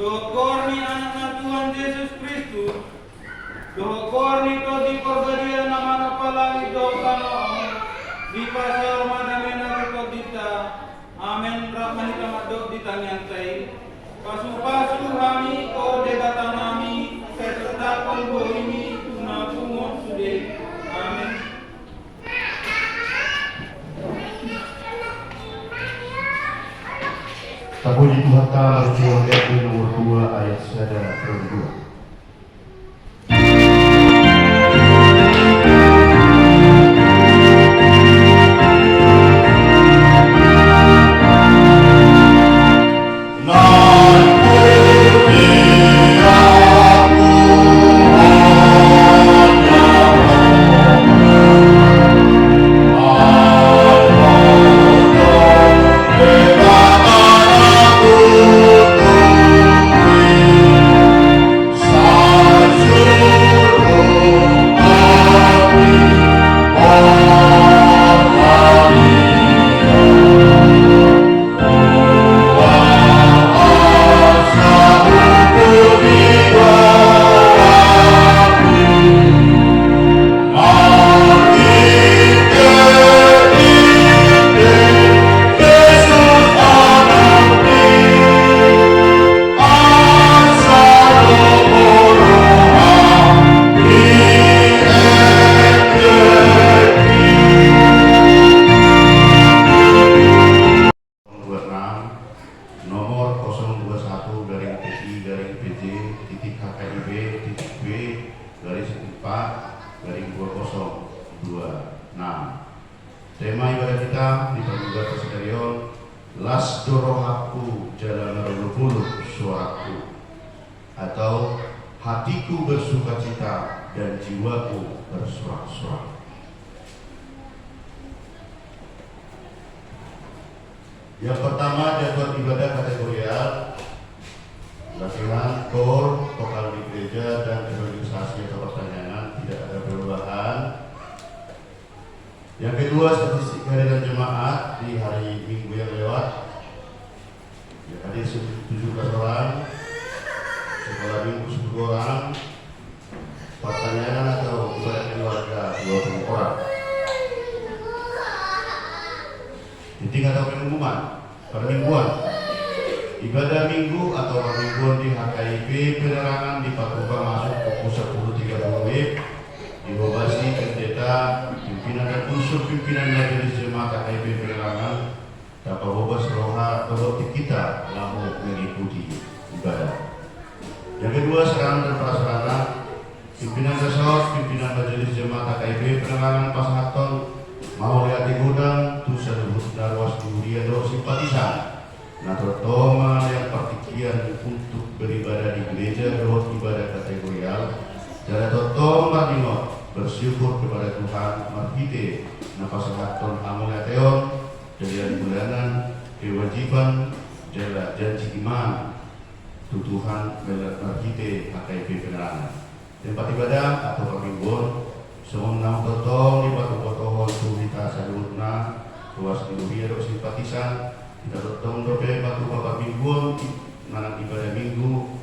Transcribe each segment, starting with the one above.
Doa korni anak Tuhan Yesus Kristus. Doa korni to di pergadia nama palangi doa tanah. Di pasar madamena to dita. Amen rahmani tamadok ditanyantai. Pasu-pasu kami ko debatan kami serta kolbo ini tuna pungut sude. Amin. Terpuji Tuhan Allah nomor 2 ayat 1 2. Tema ibadah kita di Pembuka Presbyterion Las Dorohaku Jalan Ruluk Suaraku, atau hatiku bersukacita dan jiwaku bersorak-sorak. Yang pertama, jadwal ibadah kategorial, latihan kor, vokal di gereja, dan evangelisasi atau pertanyaan tidak ada perubahan. Yang kedua, statistik kehadiran jemaat di hari Minggu yang lewat. Hadir 17 orang, sekolah minggu 10 orang, pertanyaan atau ibadah keluarga 20 orang. Titik atau pengumuman permingguan, ibadah minggu atau permingguan di HKIP penerangan di Pakuba masuk pukul 10.30 WIB, diobasi pendeta, pimpinan dan unsur pimpinan majelis jemaat HKIP penerangan dapat bobas roha roti kita lalu mengikuti ibadah. Yang kedua, serangan dan prasarana, pimpinan resort, pimpinan majelis jemaat HKIP penerangan Pasahaton mau lihat di gudang tu sedebut darwas durian do simpatisan nah terutama yang partikian untuk beribadah di gereja lewat ibadah kategorial dan totong marino bersyukur kepada Tuhan marhite nah Pasahaton amuleteon jadian bulanan kewajiban jala janji iman tutuhan marhite HKIP penerangan tempat ibadah atau permingguan semenang totong di batu potohon tuhita sadurna luas di dunia do simpatisan kita totong dope batu bapak mingguan nanang ibadah minggu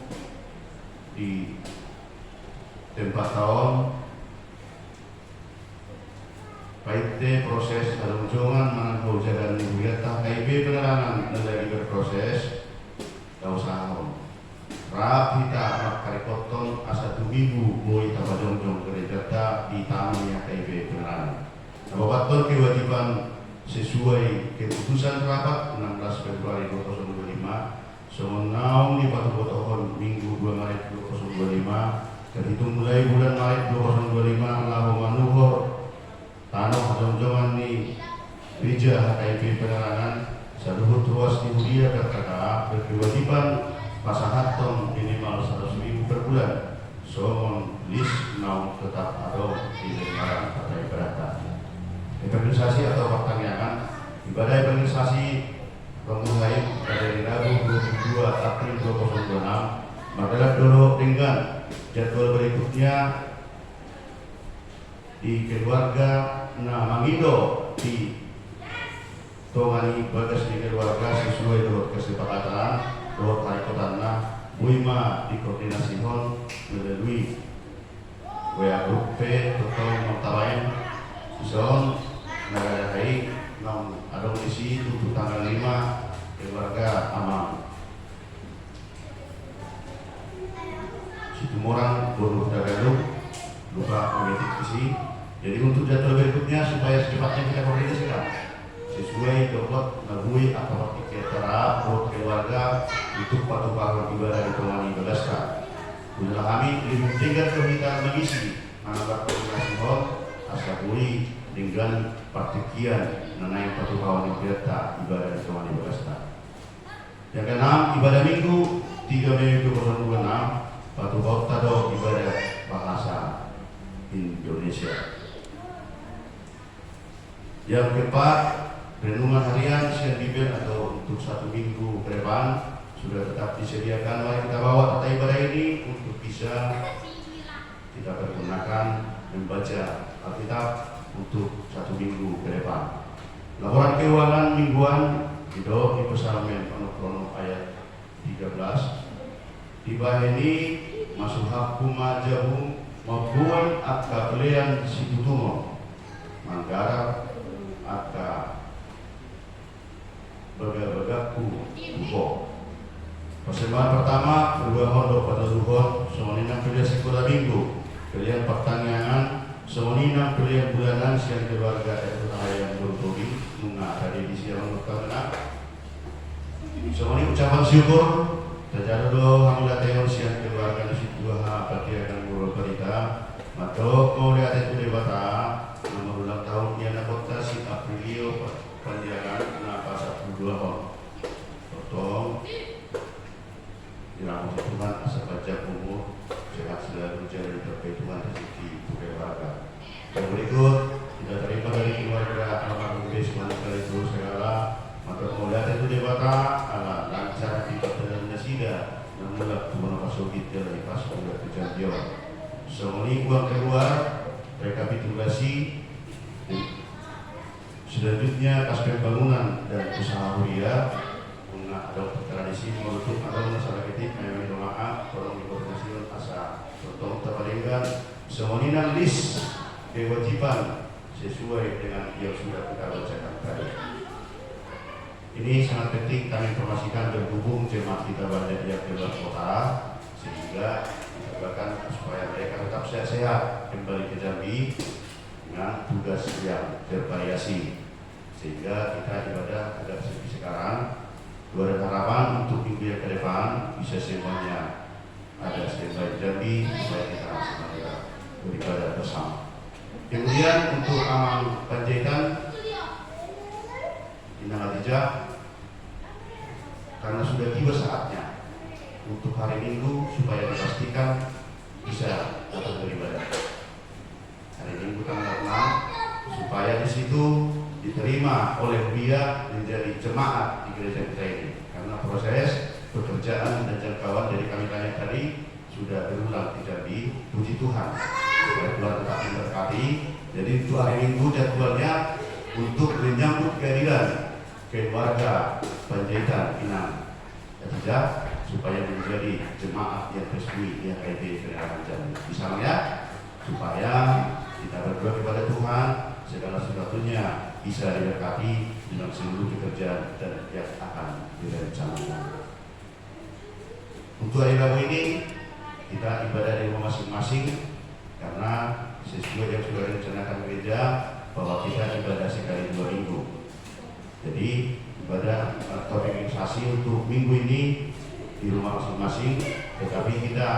di tempat tahun paite proses dalam jongan manang kaujagan minggu tah KIB penerangan dan lagi berproses tau sahon rap kita amat karikoton asa tumibu boy tabajong-jong gereja di tamunya KIB penerangan. Nababaton kewajiban sesuai keputusan rapat 16 Februari 2025 semenau di Batu Botohon Minggu 2 Maret 2025 terhitung mulai bulan Maret 2025 lahu manuhor tanah jong-jongan di gereja HKIP penerangan saluhut ruas di Hudia berkata berkewajiban Pasahaton minimal 100.000 per bulan. Somon list now tetap ada di lembaran pada ibadah. Evangelisasi atau pertanyaan ibadah evangelisasi pemulai dari Rabu 22 April 2026 adalah dulu dengan jadwal berikutnya di keluarga Mangido di Tongani bagas di keluarga sesuai dengan kesepakatan Lord Harikotanna Wima dikoordinasi hon melalui WA grup P atau Montawain Zon negara Hai nam ada isi untuk tanggal 5 keluarga aman Situmorang Bodoh Dagalu lupa mengetik isi. Jadi untuk jadwal berikutnya supaya secepatnya kita koordinasikan sesuai dokter nabui atau tiket terap buat keluarga untuk patuh bangun ibadah di Tawani Belaskan. Udah kami lebih tinggal kita mengisi anak koordinasi hon asapuri dengan partikian mengenai patuh bangun ibadah di Tawani Belaskan. Yang keenam ibadah minggu 3 Mei 2026 patuh bau tado ibadah bahasa Indonesia. Yang keempat, renungan harian Sian atau untuk 1 minggu ke depan sudah tetap disediakan. Mari kita bawa tata ibadah ini untuk bisa kita pergunakan membaca Alkitab untuk 1 minggu ke depan. Laporan keuangan mingguan di Pesalamen Krono ayat 13. Tiba ini masuk hakuma jabung maupun akka belian Situtumo Manggarap akka bagabagaku tuho. Persembahan pertama kedua hondo pada luhur semonina pilihan sekolah minggu pilihan pertanyaan semonina pilihan bulanan siang keluarga itu ayam bertobi bunga tadi di siang pertama semoni ucapan syukur terjadi doa hamila teor siang keluarga nasi dua bagi akan guru berita mato mau lihat itu debata nomor ulang tahun yang kota si Aprilio panjangan kenapa 12 tahun potong dirangkul Tuhan asal baca umur sehat selalu jadi terbaik Tuhan rezeki keluarga. Yang berikut kita terima dari keluarga almarhum Bisman sekaligus segala maka mau lihat itu debata ala lancar di perjalanan nasida yang mulai Tuhan pasogit dari pas mulai kejadian semua uang keluar rekapitulasi selanjutnya aspek bangunan dan usaha huria ada tradisi menutup atau masalah ketik memang doa tolong dikoordinasikan asa contoh terpalingkan semuanya list kewajiban sesuai dengan yang sudah kita bacakan tadi. Ini sangat penting kami informasikan berhubung jemaat kita banyak di luar kota sehingga diharapkan supaya mereka tetap sehat kembali ke Jambi dengan tugas yang bervariasi sehingga kita ibadah agak seperti sekarang. Dua harapan untuk minggu yang ke depan bisa semuanya ada standby Jambi supaya kita semuanya beribadah bersama. Kemudian untuk amal Panjaitan Indah Hatijah karena sudah tiba saatnya untuk hari Minggu supaya dipastikan bisa datang beribadah. Hari Minggu tanggal 6 supaya di situ diterima oleh dia menjadi jemaat di gereja kita ini karena proses pekerjaan dan jangkauan dari kami tadi sudah berulang di Jambi. Puji Tuhan supaya Tuhan tetap memberkati. Jadi untuk hari Minggu jadwalnya untuk menyambut kehadiran keluarga Panjaitan Inang Hatijah supaya menjadi jemaat yang resmi di HKIP Penerangan Jambi. Misalnya supaya kita berdoa kepada Tuhan segala sesuatunya bisa diberkati dengan seluruh pekerjaan dan yang akan direncanakan. Untuk hari Rabu ini kita ibadah di rumah masing-masing karena sesuai yang sudah direncanakan gereja bahwa kita ibadah sekali 2 minggu. Jadi ibadah atau registrasi untuk minggu ini di rumah masing-masing, tetapi kita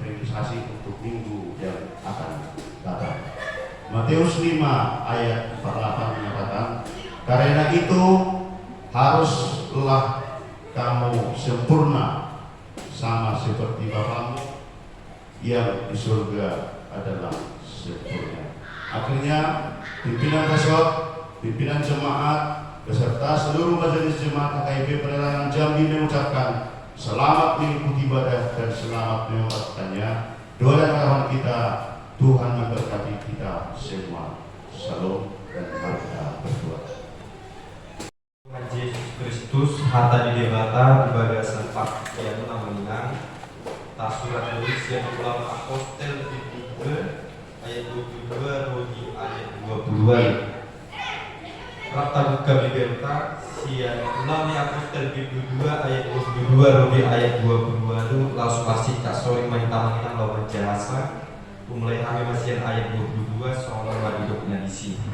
registrasi untuk minggu yang akan datang. Matius 5 ayat 48 menyatakan, karena itu haruslah kamu sempurna sama seperti Bapamu yang di surga adalah sempurna. Akhirnya pimpinan resort, pimpinan jemaat beserta seluruh majelis jemaat HKIP Penerangan Jambi mengucapkan selamat mengikuti ibadah dan selamat melewatkannya. Doa dan harapan kita Tuhan memberkati kita semua. Shalom dan mari kita berdoa. Tuhan Yesus Kristus, hata di debata ibadah sempat yang menang Tasurat tulisan ulang apostel 2 ayat 22 Rodi ayat 20-an. Rata buka Bibelta sian ulang apostel 2 ayat 22 Rodi ayat 20-an laus masih tak sore main-main lawan jasa. Mulai kami masih ayat 22 soal wadidoknya di sini.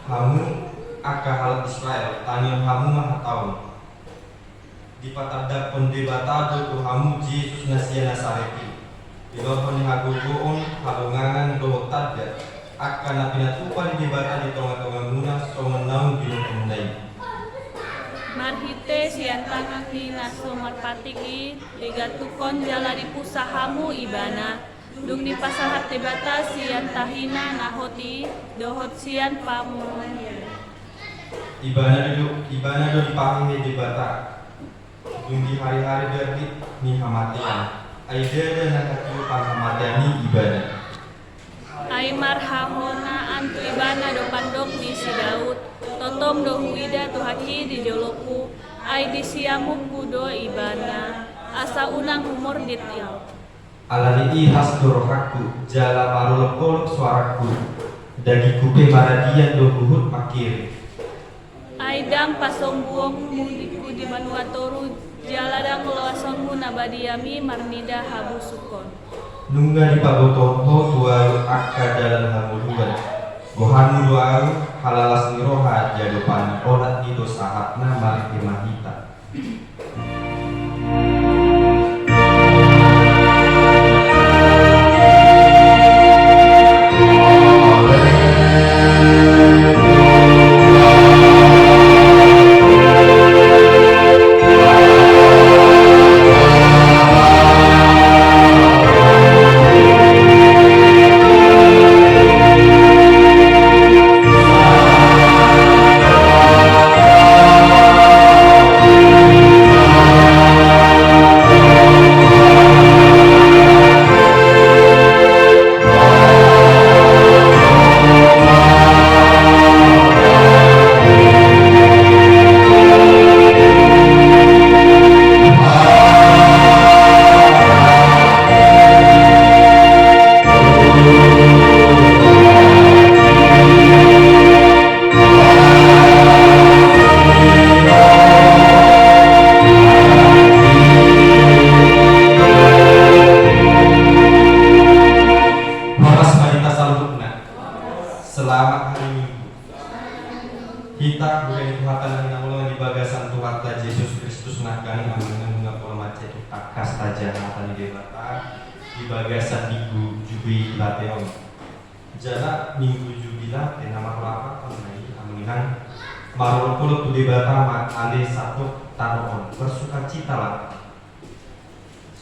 Hamu aka hal Israel tanya hamu mah tahu di patada pendebatado tu hamu Yesus nasia Nasareti bila poni hagogoon halungangan do tada akan napinatupa di debata di tengah-tengah munah so menaung binung-binung marhite sian tangan ni naso marpatiki digatukon jala di pusahamu ibana dung di pasahat debata sian tahina nahoti dohot sian pamuan ibana do dipakai debata dung di hari-hari berarti ni hamatian aida dan nakatiu pangamatian ni ibana ay marhahona antu ibana do pandok ni si Daud totom do huida tu haki di joloku ay di siamuk kudo ibana asa unang humor detail alani ihas dorohaku jala marulok suaraku dagi kupe maradian do buhut makir Aidang pasombuong mudiku di manuatoru jaladang loasonmu nabadiami marnida habusukon. Nungga di pagotoho tuaru akka dalam hamuluan. Gohanu doaru halalas niroha jadopan olat itu sahatna marikimahita.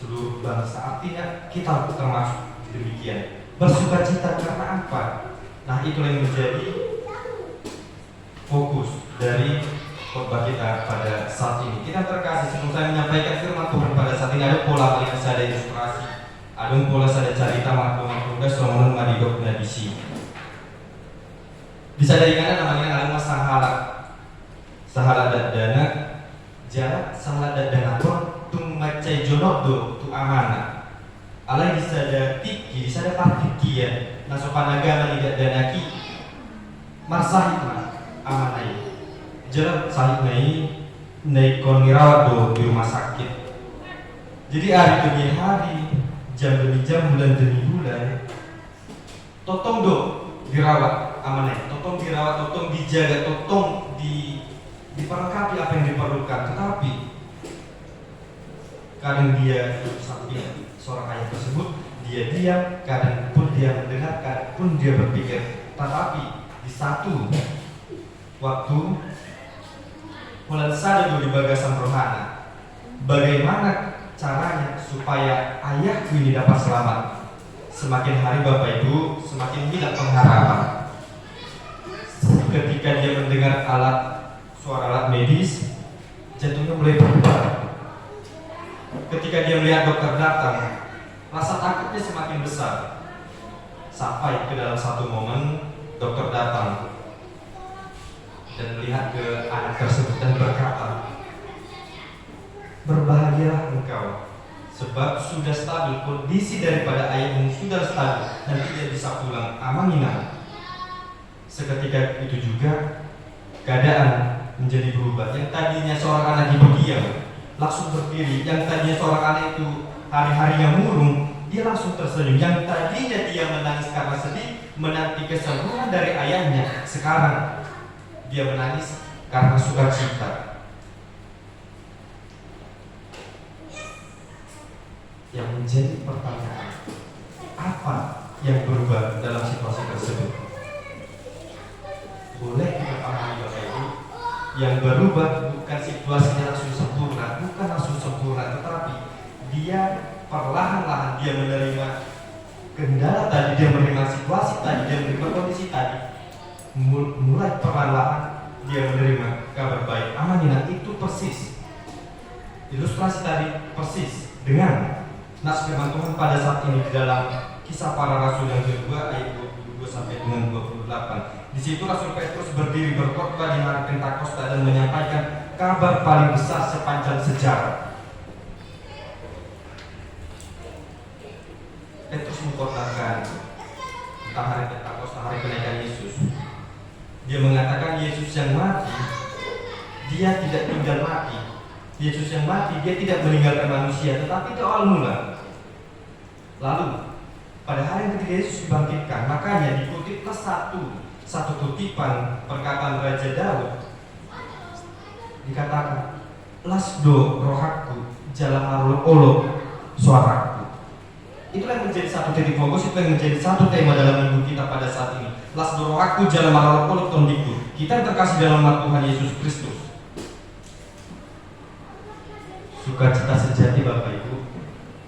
Seluruh bangsa artinya kita termasuk demikian. Bersukacita karena apa? Nah, itulah yang menjadi fokus dari khotbah kita pada saat ini. Kita terkasih sebelum saya menyampaikan firman Tuhan pada saat ini ada pola yang saya ada ilustrasi, ada pola saya cerita makhluk-makhluk selama madidok nabisi. Bisa dari mana namanya ada sahalat dana jarak sahalat dana tung macai jonodo tu amana alai disada tiki disada partikian nasopan agama tidak danaki marsahitna amanai jarak sahitnai naikon ngirawat do di rumah sakit. Jadi hari demi hari, jam demi jam, bulan demi bulan, totong do dirawat amanai, totong dirawat, totong dijaga, totong diperlengkapi apa yang diperlukan. Tetapi kadang dia sampai seorang ayah tersebut dia diam, kadang pun dia mendengar, kadang pun dia berpikir. Tetapi di satu waktu mulai sadar di bagasan rohana, bagaimana caranya supaya ayahku ini dapat selamat. Semakin hari Bapak Ibu semakin hilang pengharapan. Ketika dia mendengar suara alat medis, jantungnya mulai berdebar. Ketika dia melihat dokter datang, rasa takutnya semakin besar. Sampai ke dalam satu momen dokter datang dan melihat ke anak tersebut dan berkata, berbahaya Sebab sudah stabil, kondisi daripada ayahmu sudah stabil, nanti dia bisa pulang aman. Seketika itu juga keadaan menjadi berubah. Yang tadinya seorang anak itu diam, langsung berdiri. Yang tadinya seorang anak itu hari-harinya murung, dia langsung tersenyum. Yang tadinya dia menangis karena sedih, menanti kesembuhan dari ayahnya, sekarang dia menangis karena sukacita. Yang menjadi pertanyaan, apa yang berubah dalam situasi tersebut? Boleh kita pahami Bapak Ibu, yang berubah bukan situasinya langsung sempurna, tetapi dia perlahan-lahan dia menerima kendala tadi, dia menerima situasi tadi, dia menerima kondisi tadi, mulai perlahan-lahan dia menerima kabar baik. Amanina itu persis ilustrasi tadi, persis dengan nas firman Tuhan pada saat ini di dalam Kisah Para Rasul yang kedua ayat 22 sampai dengan 28. Di situ Rasul Petrus berdiri berkhotbah di hari Pentakosta dan menyampaikan kabar paling besar sepanjang sejarah. Petrus mengkhotbahkan tentang hari Pentakosta, hari kenaikan Yesus. Dia mengatakan Yesus yang mati, dia tidak tinggal mati. Yesus yang mati, dia tidak meninggalkan manusia, tetapi itu awal mula. Lalu pada hari yang ketiga Yesus dibangkitkan. Makanya dikutiplah satu kutipan perkataan Raja Daud, dikatakan lasdo rohaku jalan olo suaraku. Itulah yang menjadi satu titik fokus, itu yang menjadi satu tema dalam minggu kita pada saat ini. Lasdo rohaku jalan olo tondiku. Kita yang terkasih dalam nama Tuhan Yesus Kristus. Sukacita sejati Bapak Ibu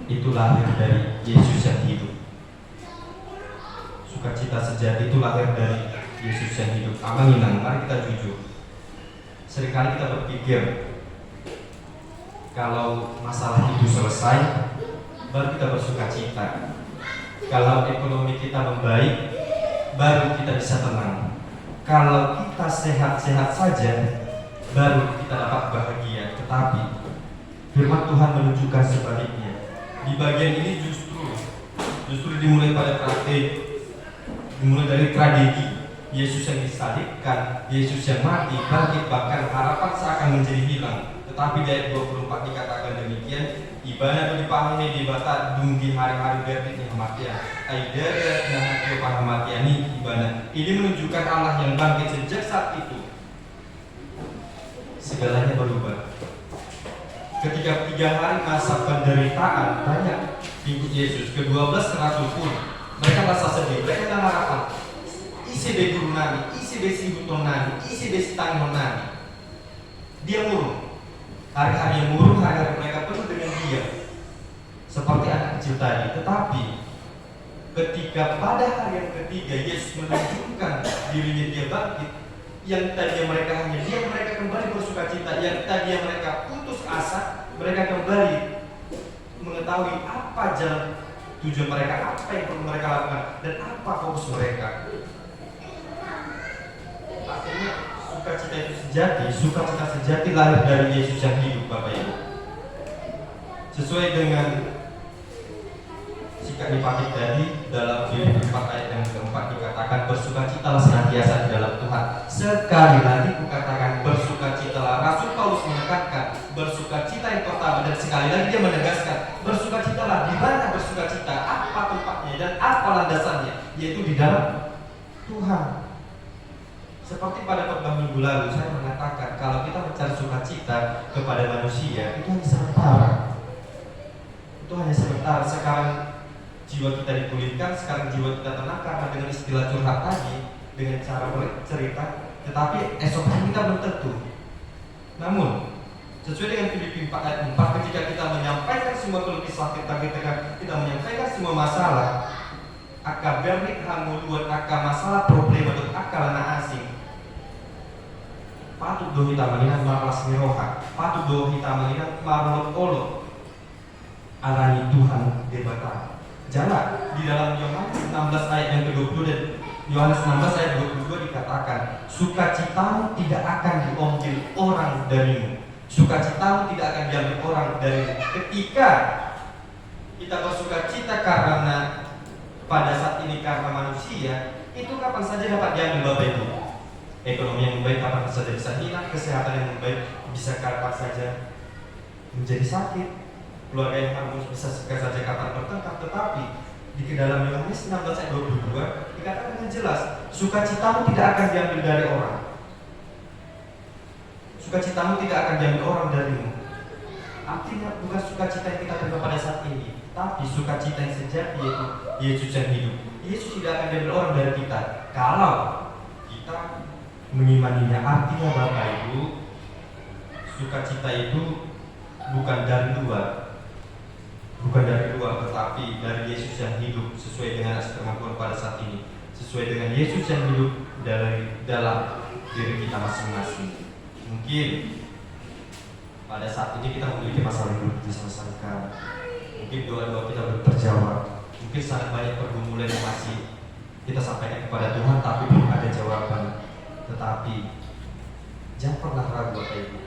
itu lahir dari Yesus yang hidup. Sukacita sejati itu lahir dari Yesus yang hidup. Amanginang, mari kita jujur. Seringkali kita berpikir kalau masalah itu selesai, baru kita bersukacita. Kalau ekonomi kita membaik, baru kita bisa tenang. Kalau kita sehat-sehat saja, baru kita dapat bahagia. Tetapi firman Tuhan menunjukkan sebaliknya. Di bagian ini justru dimulai pada dimulai dari tragedi Yesus yang disalibkan, Yesus yang mati, bangkit, bahkan harapan seakan menjadi hilang. Tetapi di ayat 24 dikatakan demikian, ibana itu dipahami di bata dunggi hari-hari berdiri kematian. Aidara dan hati pahamatian ibana. Ini menunjukkan Allah yang bangkit sejak saat itu. Segalanya berubah. Ketika 3 hari masa penderitaan banyak ikut Yesus, ke-12 rasul pun mereka merasa sedih, mereka tidak harapan. Isi be guru nani, isi be simbuton nani, isi be sitang nani. Dia murung. Hari-hari yang murung, hari-hari mereka penuh dengan diam, seperti anak kecil tadi. Tetapi ketika pada hari yang ketiga Yesus menunjukkan dirinya dia bangkit, yang tadinya mereka hanya diam, mereka kembali bersukacita. Yang tadinya mereka putus asa, mereka kembali mengetahui apa jalan tujuan mereka, apa yang perlu mereka lakukan, dan apa fokus mereka. Akhirnya sukacita sejati lahir dari Yesus yang hidup, Bapak Ibu. Sesuai dengan sikap Dipatik tadi, dalam Filipi 4 ayat yang keempat dikatakan bersukacitalah senantiasa di dalam Tuhan. Sekali lagi kukatakan bersukacitalah. Rasul Paulus menekankan bersukacita yang pertama, dan sekali lagi dia menegaskan bersukacitalah. Di mana bersukacita? Apa tempatnya dan apa landasannya? Yaitu di dalam Tuhan. Seperti pada khotbah minggu lalu saya mengatakan kalau kita mencari sukacita kepada manusia itu hanya sebentar. Itu hanya sebentar. Sekarang jiwa kita dipulihkan, sekarang jiwa kita tenang karena dengan istilah curhat tadi, dengan cara bercerita, tetapi esok hari kita belum tentu. Namun sesuai dengan Filipi 4 ayat 4, ketika kita menyampaikan semua keluh kesah kita menyampaikan semua masalah, aka bernik hamuluan, aka masalah problem atau aka lana asing, patut do kita melihat malas miroha, patut do kita melihat marot olo alani Tuhan debata. Jalan di dalam Yohanes 16 ayat yang ke-20 dan Yohanes 16 ayat 22 dikatakan, sukacitamu tidak akan diambil orang darimu, sukacitamu tidak akan diambil orang darimu. Ketika kita bersuka cita karena pada saat ini karena manusia, itu kapan saja dapat diambil Bapak Ibu. Ekonomi yang baik kapan saja bisa hilang, kesehatan yang baik bisa kapan saja menjadi sakit, keluarga yang harmonis bisa saja kapan bertengkar. Tetapi di dalam Yohanes 16 ayat 22 dikatakan dengan jelas, sukacitamu tidak akan diambil dari orang. Sukacitamu tidak akan diambil orang darimu. Artinya bukan sukacita yang kita terima pada saat ini, tapi sukacita yang sejati, yaitu Yesus yang hidup. Yesus tidak akan diambil orang dari kita kalau kita mengimaninya. Artinya Bapak Ibu, sukacita itu bukan dari luar, tetapi dari Yesus yang hidup sesuai dengan firman Tuhan pada saat ini, sesuai dengan Yesus yang hidup dari dalam diri kita masing-masing. Mungkin pada saat ini kita memiliki masalah yang belum diselesaikan, mungkin doa-doa kita belum terjawab, mungkin sangat banyak pergumulan yang masih kita sampaikan kepada Tuhan tapi belum ada jawaban. Tetapi jangan pernah ragu Bapak Ibu,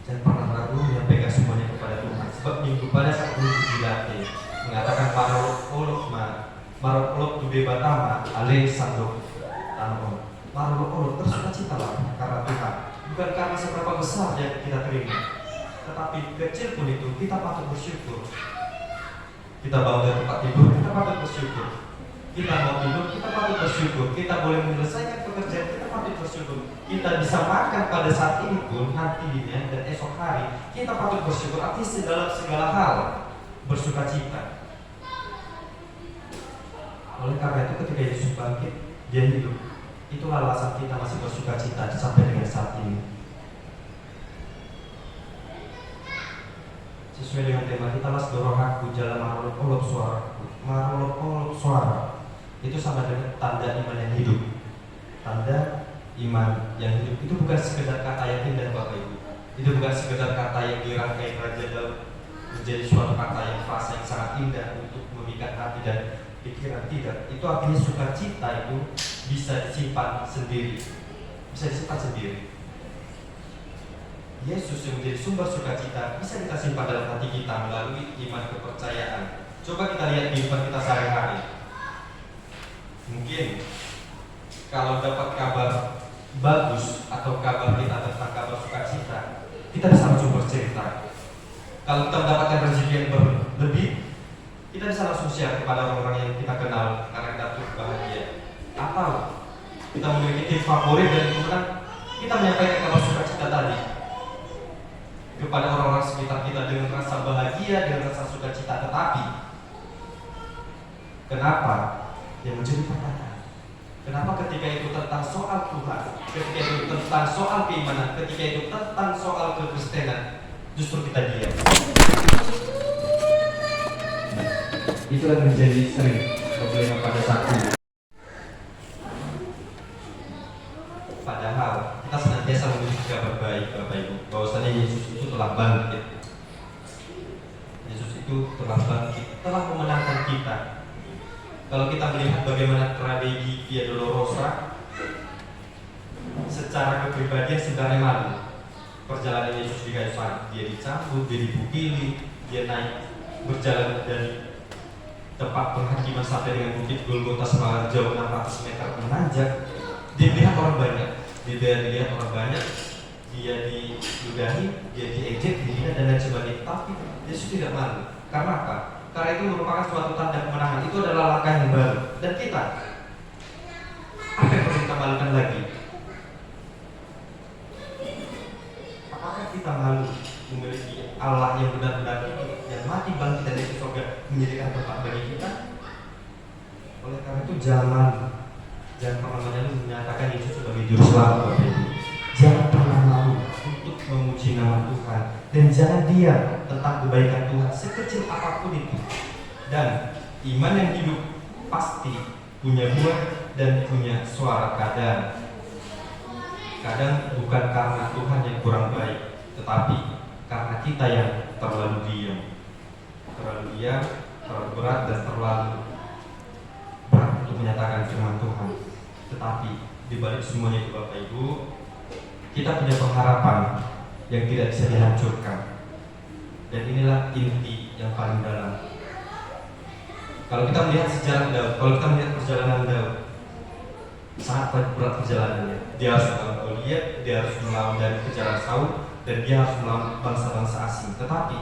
jangan pernah ragu menyampaikan semuanya kepada Tuhan. Sebab minggu pada saat minggu dilatih mengatakan marolok tude batama ale sandok tanon, marolok tersukacitalah karena Tuhan, bukan karena seberapa besar yang kita terima, tetapi kecil pun itu kita patut bersyukur. Kita bangun dari tempat tidur, kita patut bersyukur. Kita mau tidur, kita patut bersyukur. Kita boleh menyelesaikan pekerjaan, kita patut bersyukur. Kita bisa makan pada saat ini pun, nantinya dan esok hari, kita patut bersyukur. Artinya dalam segala hal bersukacita. Oleh karena itu ketika Yesus bangkit, dia hidup. Itulah alasan kita masih bersukacita sampai dengan saat ini. Sesuai dengan tema kita, las dorong aku jalan marolok suara. Itu sama dengan tanda iman yang hidup. Tanda iman yang hidup itu bukan sekedar kata yang indah Bapak Ibu. Itu bukan sekedar kata yang dirangkai Raja Daud menjadi suatu kata yang frasa yang sangat indah untuk memikat hati dan pikiran. Tidak. Itu artinya sukacita itu bisa disimpan sendiri. Yesus yang menjadi sumber sukacita bisa kita simpan dalam hati kita melalui iman kepercayaan. Coba kita lihat kehidupan kita sehari-hari. Mungkin kalau dapat kabar bagus atau kabar kita tentang kabar sukacita, kita bisa langsung bercerita. Kalau kita mendapatkan rezeki yang berlebih, kita bisa langsung share kepada orang-orang yang kita kenal karena kita turut bahagia. Atau kita memiliki tim favorit dan kemudian kita menyampaikan kabar sukacita tadi kepada orang-orang sekitar kita dengan rasa bahagia, dengan rasa sukacita. Tetapi kenapa yang menjadi pertanyaan? Kenapa ketika itu tentang soal Tuhan, ketika itu tentang soal keimanan, ketika itu tentang soal kekristenan, justru kita diam? Itulah yang menjadi sering problema pada saat ini. Padahal kita senantiasa memiliki kabar baik Bapak Ibu, bahwasanya Yesus itu telah bangkit. Yesus itu telah bangkit, telah memenangkan kita. Kalau kita melihat bagaimana tragedi Via Dolorosa, secara kepribadian sebenarnya malu. Perjalanan Yesus di kayu salib, dia dicambuk, dia dipukuli, dia naik berjalan dari tempat penghakiman sampai dengan bukit Golgota semangat jauh 600 meter menanjak. Dia melihat orang banyak, dia dilihat orang banyak, dia diludahi, dia diejek, dihina dan lain sebagainya. Tapi Yesus tidak malu. Karena apa? Karena itu merupakan suatu tanda kemenangan. Itu adalah langkah yang baru. Dan kita, apa yang perlu kita malukan lagi? Apakah kita malu memiliki Allah yang benar-benar hidup, yang mati bangkit dari surga, menjadikan tempat bagi kita? Oleh karena itu jangan pernah menyatakan Yesus sebagai juru selamat. Jangan pernah malu untuk memuji nama Tuhan, dan jangan diam tentang kebaikan Tuhan sekecil apapun itu. Dan iman yang hidup pasti punya buah dan punya suara. Kadang bukan karena Tuhan yang kurang baik, tetapi karena kita yang terlalu diam, terlalu berat dan terlalu berat untuk menyatakan firman Tuhan. Tetapi di balik semuanya itu Bapak Ibu, kita punya pengharapan yang tidak bisa dihancurkan. Dan inilah inti yang paling dalam. Kalau kita melihat sejarah Daud, kalau kita melihat perjalanan Daud, sangat berat perjalanannya. Dia harus melawan Goliat, dia harus melawan dari kejaran Saul, dan dia harus melawan bangsa-bangsa asing. Tetapi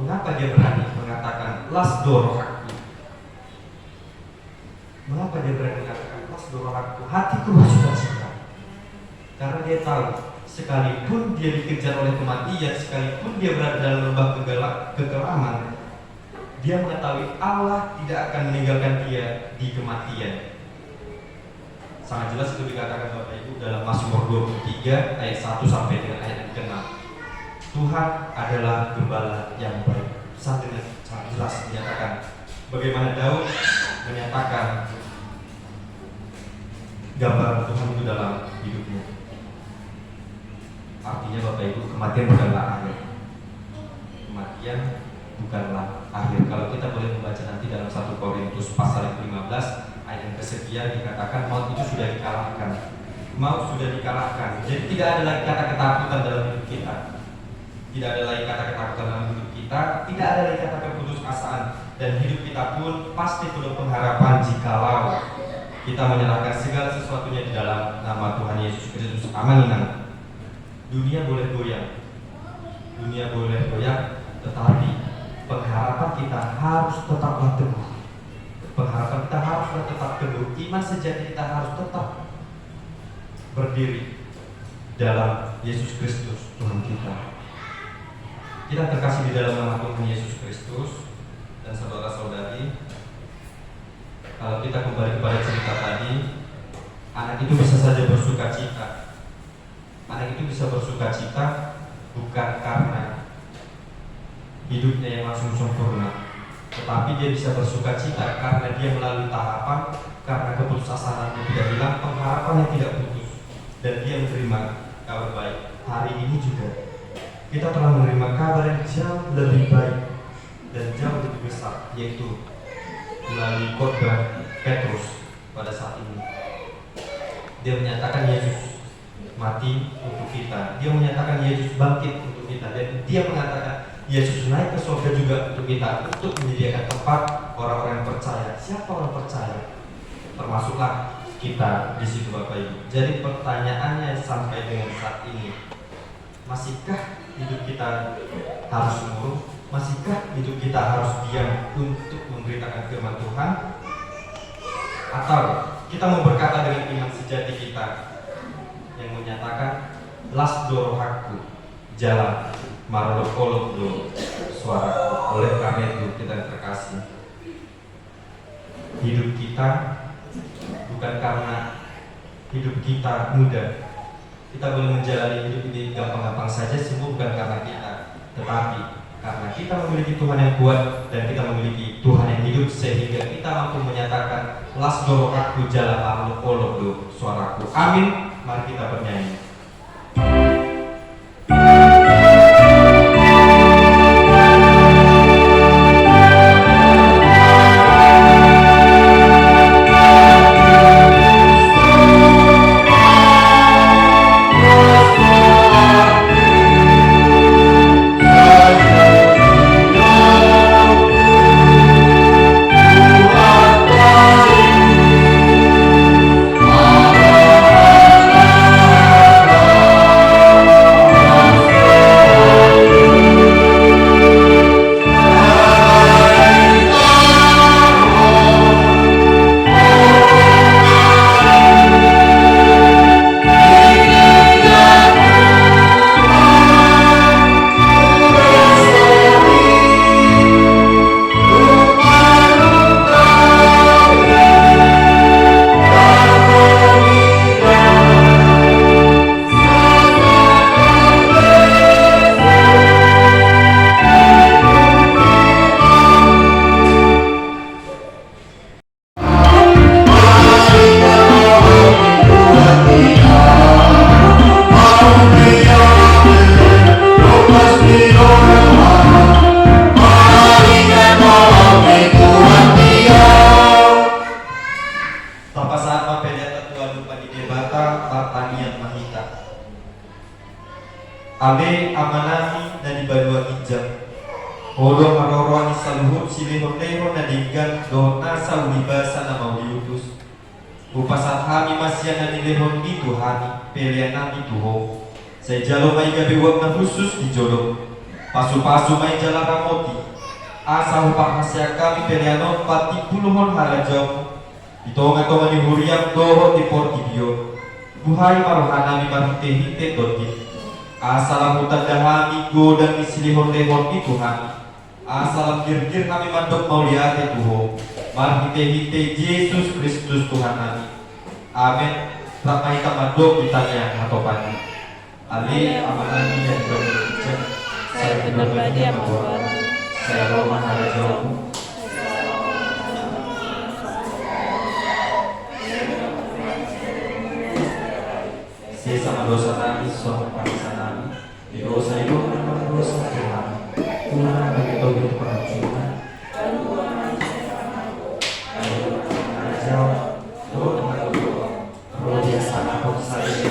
mengapa dia berani mengatakan las dorohakku? Mengapa dia berani mengatakan las dorohakku? Hatiku bersuka-cita. Karena dia tahu, sekalipun dia dikejar oleh kematian, sekalipun dia berada dalam lembah kekelaman, dia mengetahui Allah tidak akan meninggalkan dia di kematian. Sangat jelas itu dikatakan Bapak Ibu dalam Mazmur 23 ayat 1 sampai dengan ayat yang ke-6. Tuhan adalah gembala yang baik. Sangat jelas menyatakan bagaimana Daud menyatakan gambaran Tuhan itu dalam hidupnya. Artinya Bapak Ibu, kematian bukanlah akhir. Kematian bukanlah akhir. Kalau kita boleh membaca nanti dalam 1 Korintus pasal 15 ayat yang kesekian dikatakan maut itu sudah dikalahkan. Maut sudah dikalahkan. Jadi tidak ada lagi kata ketakutan dalam hidup kita. Tidak ada lagi kata ketakutan dalam hidup kita. Tidak ada lagi kata keputusasaan. Dan hidup kita pun pasti penuh pengharapan jikalau kita menyerahkan segala sesuatunya di dalam nama Tuhan Yesus Kristus. Amin. Dunia boleh goyang, dunia boleh goyang, tetapi pengharapan kita harus tetaplah teguh. Pengharapan kita haruslah tetap teguh. Iman sejati kita harus tetap berdiri dalam Yesus Kristus Tuhan kita. Kita terkasih di dalam nama Tuhan Yesus Kristus. Dan saudara-saudari, kalau kita kembali kepada cerita tadi, anak itu bisa saja bersuka cita. Anak itu bisa bersuka cita bukan karena hidupnya yang langsung sempurna, tetapi dia bisa bersuka cita karena dia melalui tahapan, karena keputusasaannya tidak hilang, pengharapan yang tidak putus, dan dia menerima kabar baik. Hari ini juga kita telah menerima kabar yang jauh lebih baik dan jauh lebih besar, yaitu melalui khotbah Petrus pada saat ini. Dia menyatakan Yesus mati untuk kita. Dia menyatakan Yesus bangkit untuk kita, dan dia mengatakan Yesus naik ke surga juga untuk kita, untuk menyediakan tempat orang-orang yang percaya. Siapa orang percaya? Termasuklah kita di situ Bapak Ibu. Jadi pertanyaannya sampai dengan saat ini, masihkah hidup kita harus murung? Masihkah hidup kita harus diam untuk memberitakan firman Tuhan? Atau kita mau berkata dengan iman sejati kita yang menyatakan las dorohakku, jalan marolokolokdo suaraku. Oleh karena itu kita terkasih, hidup kita bukan karena hidup kita mudah. Kita boleh menjalani hidup ini gampang-gampang saja, semua bukan karena kita, tetapi karena kita memiliki Tuhan yang kuat dan kita memiliki Tuhan yang hidup, sehingga kita mampu menyatakan las dorohakku, jalan marolokolokdo suaraku. Amin. Mari kita bernyanyi. Ale amanami na di Banua Ijam Olo maroro ni saluhut silihon-lehon na dinggan doon nasa ulibasa na mauliutus. Upasat hami masyan na nilehon ni Tuhani, pelian namin tuho. Sa jalo may gabiwag na khusus di jolo. Pasu-pasu may jala ramoti. Asa upang hasya kami pelianon pati puluhon halajaw. Ito nga to ni huriam doho di portibio. Buhay marohanami marhinte-hinte doti. Asa lamutan dahami go dan isilihon-lehon ni Tuhani. Asalam gir-gir kami mandok mauliate Tuho. Marhite-hite Yesus Kristus Tuhan kami. Amin. Ramai tamadok ditanya hatopan. Ali amanani dan berbicara. Saya benar-benar yang membuat. Saya roh maharajamu. Saya sama dosa nami, suami paksa nami. Di dosa itu memang dosa Tuhan. Tuhan bagi tobat percuma. Roh biasa aku saya.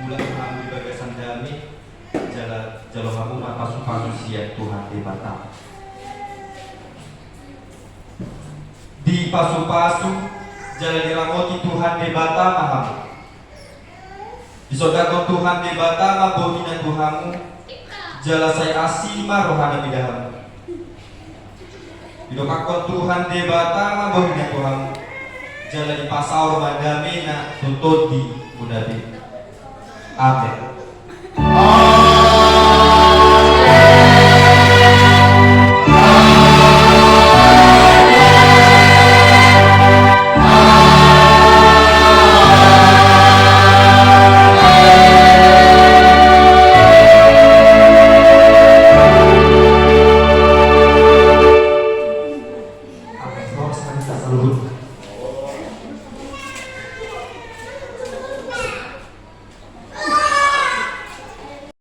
Mulai kamu di bagasan dami, jalo kamu mata supanusia Tuhan di mata. Di pasu-pasu, jalan diramoti Tuhan di bata mahamu. Disodakon Tuhan di bata mabohina Tuhanmu. Jala saya asima rohana bidahamu. Bidokakon Tuhan di bata mabohina Tuhanmu. Jala di pasau madame na tuntut di mudabi. Amin. Saluhut